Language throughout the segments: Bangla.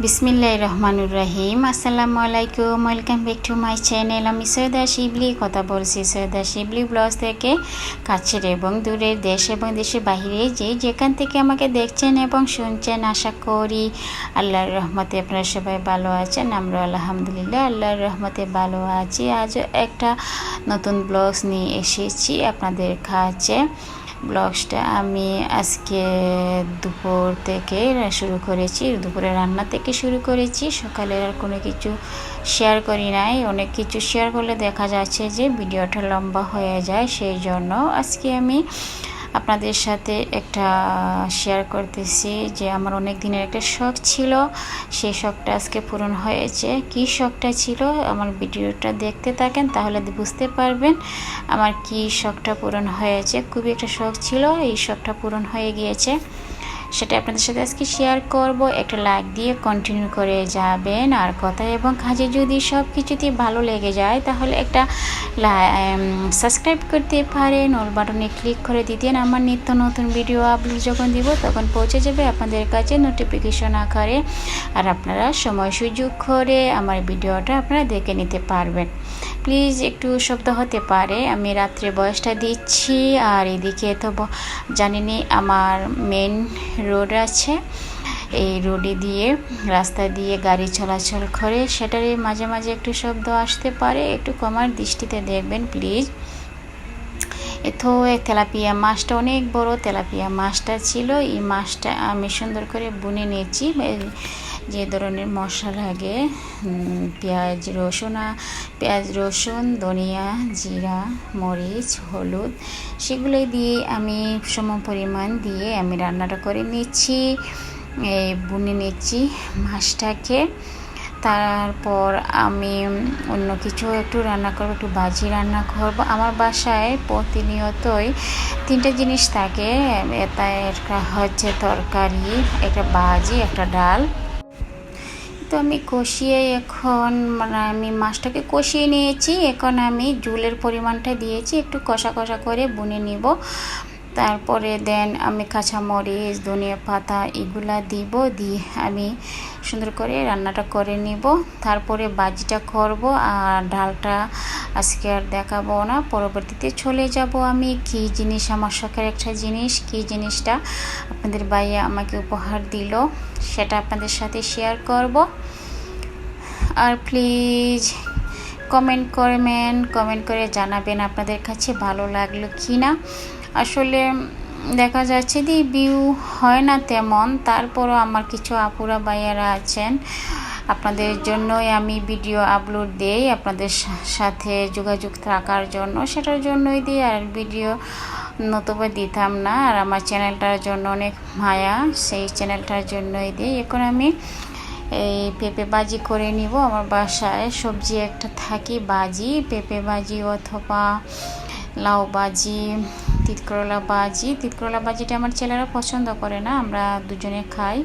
বিসমিল্লাহির রহমানুর রহিম। আসসালামু আলাইকুম, welcome back to my channel. আমি সৈয়দা শিবলি কথা বলছি সৈয়দা শিবলি ব্লগস থেকে। কাছের এবং দূরের, দেশ এবং দেশের বাইরে যেখান থেকে আমাকে দেখছেন এবং শুনছেন, আশা করি আল্লাহর রহমতে আপনারা সবাই ভালো আছেন। আমরা আলহামদুলিল্লাহ আল্লাহর রহমতে ভালো আছি। আজ একটা নতুন ব্লগস নিয়ে এসেছি আপনাদের কাছে। ব্লগসটা আমি আজকে দুপুর থেকে শুরু করেছি, দুপুরে রান্না থেকে শুরু করেছি। সকালের আর কোনো কিছু শেয়ার করি নাই। অনেক কিছু শেয়ার করলে দেখা যাচ্ছে যে ভিডিওটা লম্বা হয়ে যায়, সেই জন্য আজকে আমি আপনাদের সাথে একটা শেয়ার করতেছি যে আমার অনেক দিনের একটা শখ ছিল, সেই শখটা আজকে পূরণ হয়েছে। কি শখটা ছিল আমার ভিডিওটা দেখতে থাকেন, তাহলে বুঝতে পারবেন আমার কি শখটা পূরণ হয়েছে। খুবই একটা শখ ছিল, এই শখটা পূরণ হয়ে গিয়েছে, সেটা আপনাদের সাথে আজকে শেয়ার করব। একটা লাইক দিয়ে কন্টিনিউ করে যাবেন। আর কথা এবং কাজে যদি সব কিছুতেই ভালো লেগে যায় তাহলে একটা সাবস্ক্রাইব করতে পারেন, অল বাটনে ক্লিক করে দিতেন। আমার নিত্য নতুন ভিডিও আপলোড যখন দিব তখন পৌঁছে যাবে আপনাদের কাছে নোটিফিকেশন আকারে, আর আপনারা সময় সুযোগ করে আমার ভিডিওটা আপনারা দেখে নিতে পারবেন। প্লিজ একটু শব্দ হতে পারে, আমি রাত্রে বয়সটা দিচ্ছি। আর এদিকে তো জানিনি আমার মেন রোড আছে, এই রোডে দিয়ে রাস্তা দিয়ে গাড়ি চলাচল করে, সেটারই মাঝে মাঝে একটু শব্দ আসতে পারে, একটু কমার দৃষ্টিতে দেখবেন প্লিজ। এতো তেলাপিয়া মাছটা অনেক বড় তেলাপিয়া মাছটা ছিল। এই মাছটা আমি সুন্দর করে বুনে নিয়েছি। যে ধরনের মশলা লাগে, পেঁয়াজ রসুন ধনিয়া জিরা মরিচ হলুদ, সেগুলো দিয়ে আমি সম পরিমাণ দিয়ে আমি রান্নাটা করে নিচ্ছি, বুনে নিচ্ছি মাছটাকে। তারপর আমি অন্য কিছু একটু রান্না করবো, একটু ভাজি রান্না করবো। আমার বাসায় প্রতিনিয়তই তিনটে জিনিস থাকে, একটা হচ্ছে তরকারি, একটা ভাজি, একটা ডাল। তো আমি কষিয়ে এখন আমি মাছটাকে কষিয়ে নিয়েছি। এখন আমি ঝোলের পরিমাণটা দিয়েছি, একটু কষা কষা করে বুনে নিব। তারপরে দেন আমি কাঁচামরিচ ধনিয়া পাতা এগুলা দিব, দিয়ে আমি সুন্দর করে রান্নাটা করে নিব। তারপরে ভাজিটা করব, আর ডালটা আজকে আর দেখাবো না, পরবর্তীতে চলে যাব আমি কি জিনিস, আমার শখের একটা জিনিস, কি জিনিসটা আপনাদের ভাইয়া আমাকে উপহার দিল সেটা আপনাদের সাথে শেয়ার করব। আর প্লিজ কমেন্ট করে জানাবেন আপনাদের কাছে ভালো লাগলো কি না। আসলে দেখা যাচ্ছে যে ভিউ হয় না তেমন, তারপরও আমার কিছু আপুরা ভাইয়ারা আছেন, আপনাদের জন্যই আমি ভিডিও আপলোড দেই, আপনাদের সাথে যোগাযোগ থাকার জন্য, সেটার জন্যই দিই। আর ভিডিও নতুবা দিতাম না। আর আমার চ্যানেলটার জন্য অনেক মায়া, সেই চ্যানেলটার জন্যই দিই। এখন আমি এই পেঁপে ভাজি করে নিব। আমার বাসায় সবজি একটা থাকি ভাজি, পেঁপে ভাজি অথবা লাউ ভাজি, তিতকরলা ভাজিটা আমার ছেলেরা পছন্দ করে না, আমরা দুজনে খাই।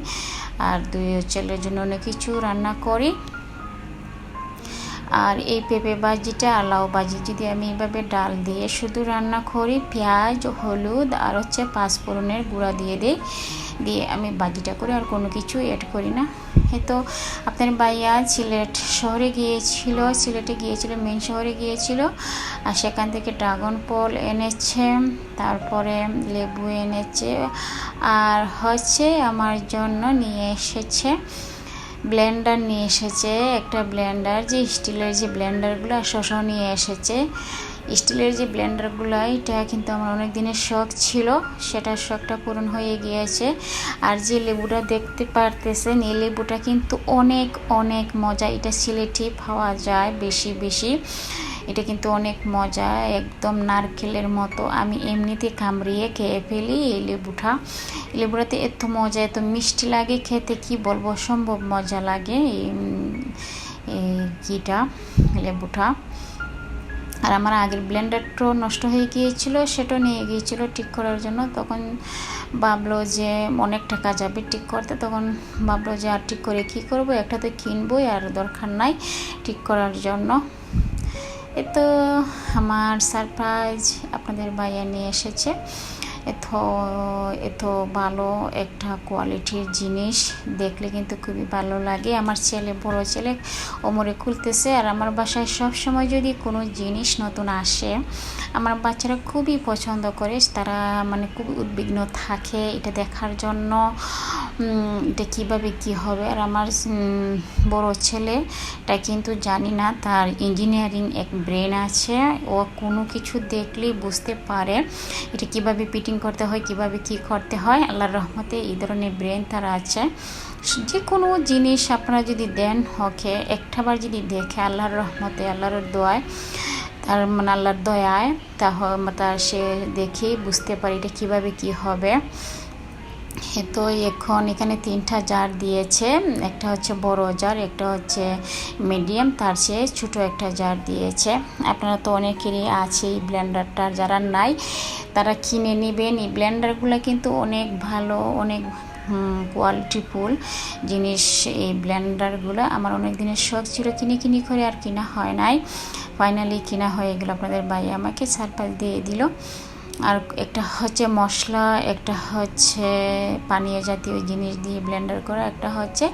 আর দুই ছেলের জন্য অনেক কিছু রান্না করি। আর এই পেঁপে ভাজিটা আর লাউ ভাজি যদি আমি এইভাবে ডাল দিয়ে শুধু রান্না করি, পেঁয়াজ হলুদ আর হচ্ছে পাঁচফোড়নের গুঁড়া দিয়ে আমি ভাজিটা করি, আর কোনো কিছু অ্যাড করি না। তো আপনার ভাইয়া সিলেটে গিয়েছিল, মেন শহরে গিয়েছিল, আর সেখান থেকে ড্রাগন ফল এনেছে, তারপরে লেবু এনেছে, আর হচ্ছে আমার জন্য নিয়ে এসেছে ব্লেন্ডার নিয়ে এসেছে, একটা ব্লেন্ডার, যে স্টিলের যে ব্লেন্ডারগুলো, শসা নিয়ে এসেছে। স্টিলের যে ব্লেন্ডারগুলো, এটা কিন্তু আমার অনেক দিনের শখ ছিল, সেটার শখটা পূরণ হয়ে গিয়েছে। আর যে লেবুটা দেখতে পারতেছেন, এই লেবুটা কিন্তু অনেক অনেক মজা, এটা সিলেটে পাওয়া যায় বেশি। এটা কিন্তু অনেক মজা, একদম নারকেলের মতো। আমি এমনিতে কামড়িয়ে খেয়ে ফেলি এই লেবুটাতে এত মজা, এত মিষ্টি লাগে খেতে, কি বলবো, অসম্ভব মজা লাগে লেবুটা। আর আমার আগের ব্লেন্ডারটাও নষ্ট হয়ে গিয়েছিল, সেটাও নিয়ে গিয়েছিল ঠিক করার জন্য। তখন ভাবলো যে অনেক টাকা যাবে ঠিক করতে, তখন ভাবলো যে আর ঠিক করে কী করবো, একটা তো কিনবোই, আর দরকার নাই ঠিক করার জন্য। তো আমার সারপ্রাইজ আপনাদের ভাইয়া নিয়ে এসেছে এত এত ভালো একটা কোয়ালিটির জিনিস দেখলে কিন্তু খুবই ভালো লাগে। আমার ছেলে, বড় ছেলে ওমরে খুলতেছে। আর আমার বাসায় সব সময় যদি কোনো জিনিস নতুন আসে, আমার বাচ্চারা খুবই পছন্দ করে, তারা মানে খুবই উদ্বিগ্ন থাকে এটা দেখার জন্য, এটা কীভাবে কী হবে। আর আমার বড় ছেলেটা কিন্তু জানি না, তার ইঞ্জিনিয়ারিং এক ব্রেন আছে, ও কোনো কিছু দেখলেই বুঝতে পারে এটা কিভাবে ফিটিং করতে হয়, কিভাবে কি করতে হয়। আল্লাহর রহমতে এই ধরনের ব্রেন তার আছে। যে কোনো জিনিস আপনারা যদি দেন ওকে, একটাবার যদি দেখে আল্লাহর রহমতে, আল্লাহর দোয়ায়, তার মানে আল্লাহর দয়ায় তার সে দেখে বুঝতে পারে এটা কীভাবে কি হবে। তো এখন এখানে 3টা জার দিয়েছে, একটা হচ্ছে বড় জার, একটা হচ্ছে মিডিয়াম, তার চেয়ে ছোটো একটা জার দিয়েছে। আপনারা তো অনেকেরই আছে এই ব্লেন্ডারটা, যারা নাই তারা কিনে নেবেন। এই ব্লেন্ডারগুলো কিন্তু অনেক ভালো, অনেক কোয়ালিটিফুল জিনিস। এই ব্লেন্ডারগুলো আমার অনেক দিনের শখ ছিল, কিনি করে আর কিনা হয় নাই, ফাইনালি কিনা হয়ে গেল। আপনাদের ভাই আমাকে সারপ্রাইজ দিয়ে দিল। আর একটা হচ্ছে মশলা, একটা হচ্ছে পানীয় জাতীয় জিনিস দিয়ে ব্লেন্ডার করা, একটা হচ্ছে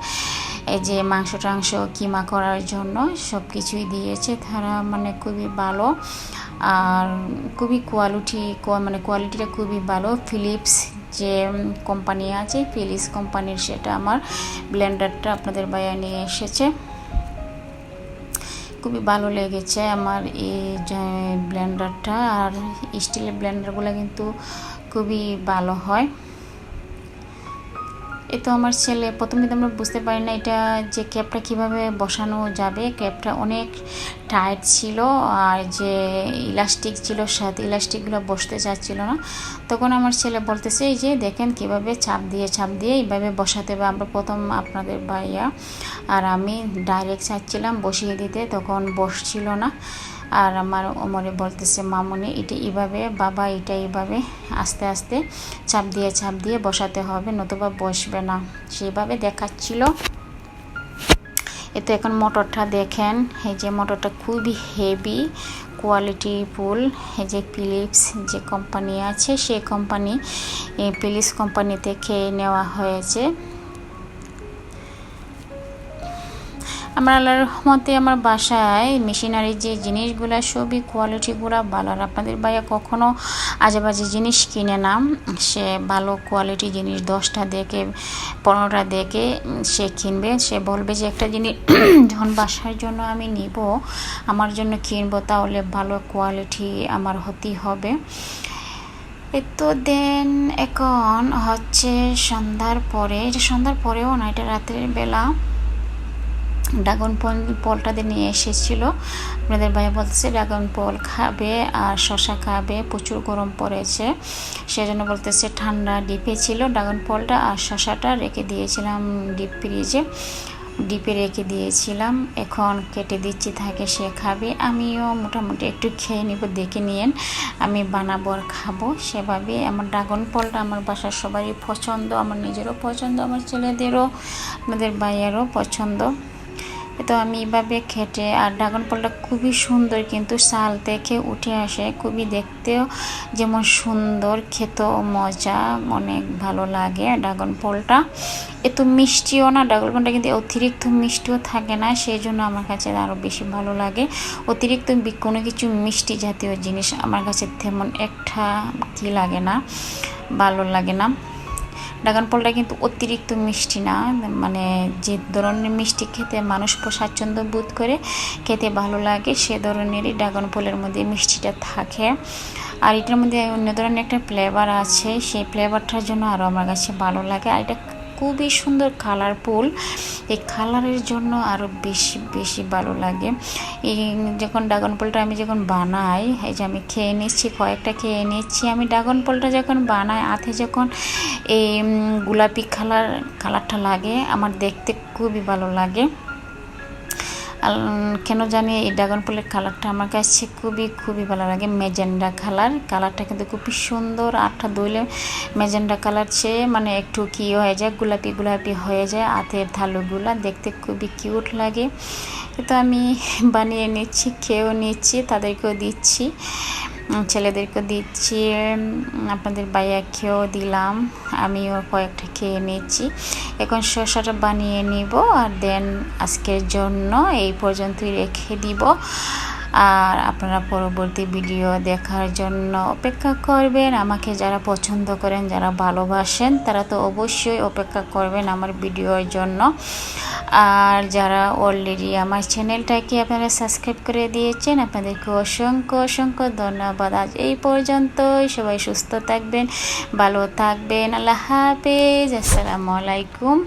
এই যে মাংস টাংস কিমা করার জন্য সব কিছুই দিয়েছে তারা, মানে খুবই ভালো। আর খুবই কোয়ালিটিটা খুবই ভালো। ফিলিপস যে কোম্পানি আছে, ফিলিপস কোম্পানির সেটা আমার ব্লেন্ডারটা আপনাদের ভাইয়া নিয়ে এসেছে। খুবই ভালো লেগেছে আমার এই ব্লেন্ডারটা। আর স্টিলের ব্লেন্ডারগুলো কিন্তু খুবই ভালো হয়। এ তো আমার ছেলে প্রথমে তো আমরা বুঝতে পারি না এটা যে ক্যাপটা কিভাবে বসানো যাবে। ক্যাপটা অনেক টাইট ছিল, আর যে ইলাস্টিক ছিল সাথে ইলাস্টিকগুলো বসতে চাচ্ছিল না। তখন আমার ছেলে বলতেছে এই যে দেখেন কিভাবে চাপ দিয়ে এইভাবে বসাতে হবে। আমরা প্রথম আপনাদের ভাইয়া আর আমি ডাইরেক্ট চাচ্ছিলাম বসিয়ে দিতে, তখন বসছিল না। আর আমার ওমরে বলতেছে মামুনি এটা এইভাবে, বাবা এটা এইভাবে আস্তে আস্তে চাপ দিয়ে বসাতে হবে, নতুবা বসবে না, সেইভাবে দেখাচ্ছিল। এতো এখন মোটরটা দেখেন, এই যে মোটরটা খুবই হেভি কোয়ালিটিফুল। এই যে ফিলিপস যে কোম্পানি আছে, সেই কোম্পানি ফিলিপস কোম্পানি থেকে নেওয়া হয়েছে। আমার আল্লাহর রহমতে আমার বাসায় মেশিনারি যে জিনিসগুলো সবই কোয়ালিটিগুলো ভালো। আর আপনাদের ভাইয়া কখনো আজেবাজে জিনিস কিনে না, সে ভালো কোয়ালিটি জিনিস 10টা দেখে 15টা দেখে সে কিনবে। সে বলবে যে একটা জিনিস যখন বাসার জন্য আমি নিব, আমার জন্য কিনবো, তাহলে ভালো কোয়ালিটি আমার হতেই হবে। তো দেন এখন হচ্ছে সন্ধ্যার পরে, এটা সন্ধ্যার পরেও না, এটা রাতের বেলা ড্রাগন ফলটা দিয়ে নিয়ে এসেছিল। আপনাদের ভাই বলতেছে ড্রাগন ফল খাবে আর শশা খাবে, প্রচুর গরম পড়েছে, সেজন্য বলতেছে ঠান্ডা ডিপে ছিল ড্রাগন ফলটা, আর শশাটা রেখে দিয়েছিলাম ডিপে রেখে দিয়েছিলাম। এখন কেটে দিচ্ছি, থাকে সে খাবে, আমিও মোটামুটি একটু খেয়ে নিব, দেখে নিয়েন আমি বানাবো আর খাবো সেভাবে। আমার ড্রাগন ফলটা আমার বাসার সবারই পছন্দ, আমার নিজেরও পছন্দ, আমার ছেলেদেরও, আমাদের ভাইয়েরও পছন্দ। তো আমি এইভাবে খেটে, আর ড্রাগন ফলটা খুবই সুন্দর, কিন্তু চাল থেকে উঠে আসে, খুবই দেখতেও যেমন সুন্দর, খেতেও মজা, অনেক ভালো লাগে ড্রাগন ফলটা। এত মিষ্টিও না, ড্রাগন ফলটা কিন্তু অতিরিক্ত মিষ্টিও থাকে না, সেই জন্য আমার কাছে আরও বেশি ভালো লাগে। অতিরিক্ত কোনো কিছু মিষ্টি জাতীয় জিনিস আমার কাছে তেমন একটা কি লাগে না, ভালো লাগে না। ড্রাগন ফলটা কিন্তু অতিরিক্ত মিষ্টি না, মানে যে ধরনের মিষ্টি খেতে মানুষ স্বাচ্ছন্দ্য বোধ করে, খেতে ভালো লাগে, সে ধরনেরই ড্রাগন ফলের মধ্যে মিষ্টিটা থাকে। আর এটার মধ্যে অন্য ধরনের একটা ফ্লেভার আছে, সেই ফ্লেভারটার জন্য আরও আমার কাছে ভালো লাগে। আর এটা খুবই সুন্দর কালারফুল, এই কালারের জন্য আরও বেশি ভালো লাগে। এই যখন ড্রাগন ফলটা আমি যখন বানাই, এই যে আমি খেয়ে নিচ্ছি, কয়েকটা খেয়ে নিচ্ছি, আমি ড্রাগন ফলটা যখন বানাই হাতে যখন এই গোলাপি কালারটা লাগে, আমার দেখতে খুবই ভালো লাগে। কেন জানি এই ড্রাগন ফলের কালারটা আমার কাছে খুবই ভালো লাগে। ম্যাজেন্ডা কালারটা কিন্তু খুবই সুন্দর, আটটা দইলে ম্যাজেন্ডা কালার চেয়ে মানে একটু কি হয়ে যায়, গোলাপি হয়ে যায় হাতের থালুগুলা, দেখতে খুবই কিউট লাগে। তো আমি বানিয়ে নিচ্ছি, খেয়েও নিচ্ছি, তাদেরকেও দিচ্ছি। ছেলেদেরকে দিচ্ছি, আপনাদের ভাইয়াকেও দিলাম, আমিও কয়েকটা খেয়ে নিচ্ছি। এখন শসাটা বানিয়ে নিব আর দেন আজকের জন্য এই পর্যন্তই রেখে দিব। আর আপনারা পরবর্তী ভিডিও দেখার জন্য অপেক্ষা করবেন। আমাকে যারা পছন্দ করেন, যারা ভালোবাসেন, তারা তো অবশ্যই অপেক্ষা করবেন আমার ভিডিওর জন্য। আর যারা অলরেডি আমার চ্যানেলটাকে আপনারা সাবস্ক্রাইব করে দিয়েছেন, আপনাদেরকে অসংখ্য অসংখ্য ধন্যবাদ। আজ এই পর্যন্তই। সবাই সুস্থ থাকবেন, ভালো থাকবেন। আল্লাহ হাফেজ, আসসালামু আলাইকুম।